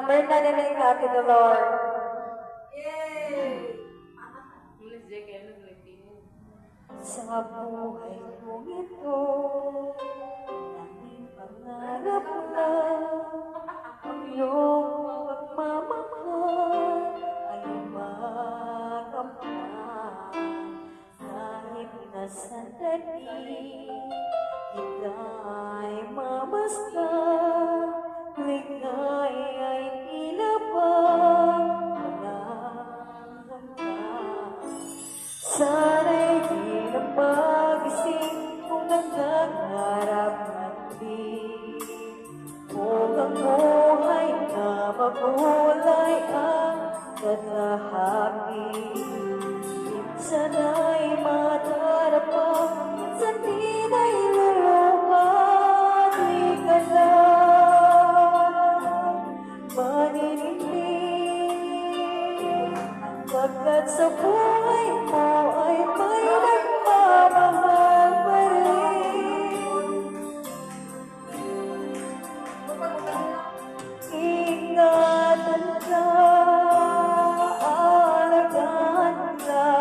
Merna na lang natin the Lord. Sa buhay kong ito, tanging pangarap na ang iyong pagmamahal ay makamtan. Kahit na sandali, ika'y mamasdan, ligay ay tila bang walang. Sana'y di na magising kung nangangarap natin. Kung ang buhay na magulay ang katahaki. Minsan ay madarapa, minsan di na'y luluha. Di ka lang maninindig, pagkat sa buhay mo ay may nagmamahal pa rin. Ingatan ka, alagaan ka,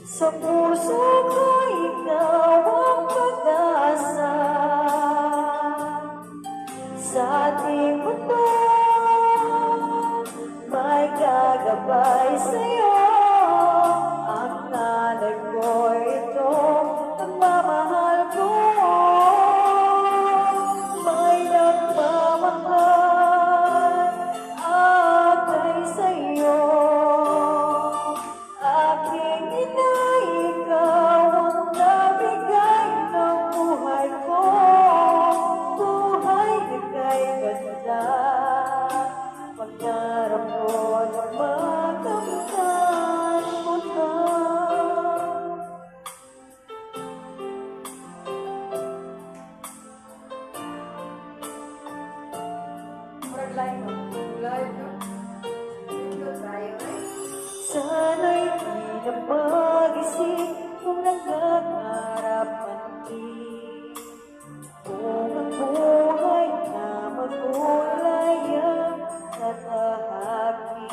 sa puso ko ikaw ang pag-asa. Sa ating mundo may gagabay sa'yo. Ang nanay ko ito, pagmamahal ko. May nagmamahal akay sa'yo. Aking ina, ikaw ang nabigay ng buhay ko. Buhay na kay ganda, pangarap ko na makamtan mo na. Sana'y di na magising kung nangangarap natin. Kung ang buhay na magulay ang katahaki.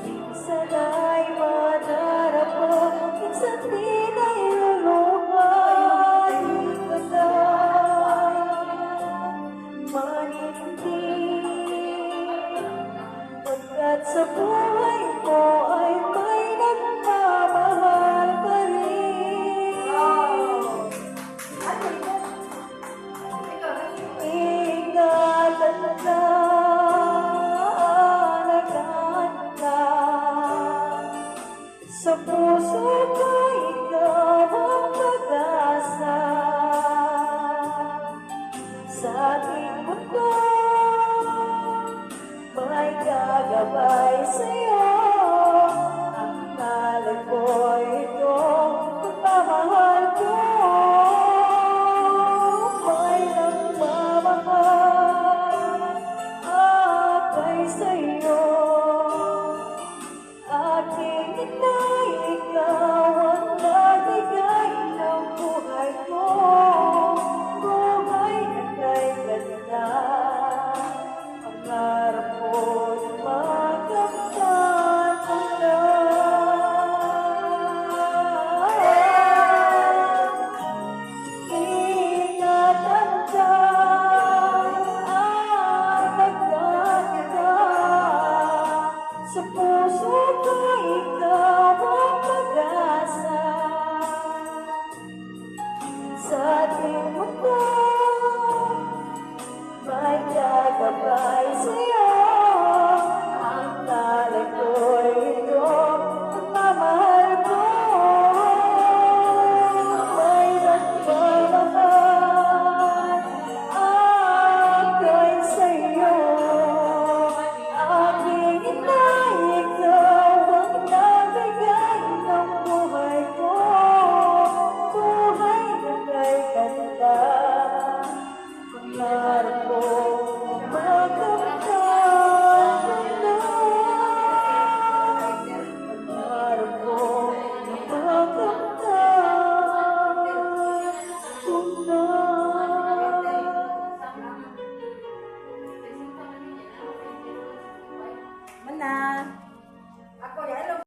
Minsan ay madarapa, minsan di na'y luluha. Di ka lang maninindig, pagkat sa buhay mo ay may nagmamahal pa rin. Ingatan ka, alagaan ka, sa puso ko ikaw ang pag-asa. Sa ating mundo may gagabay sa'yo.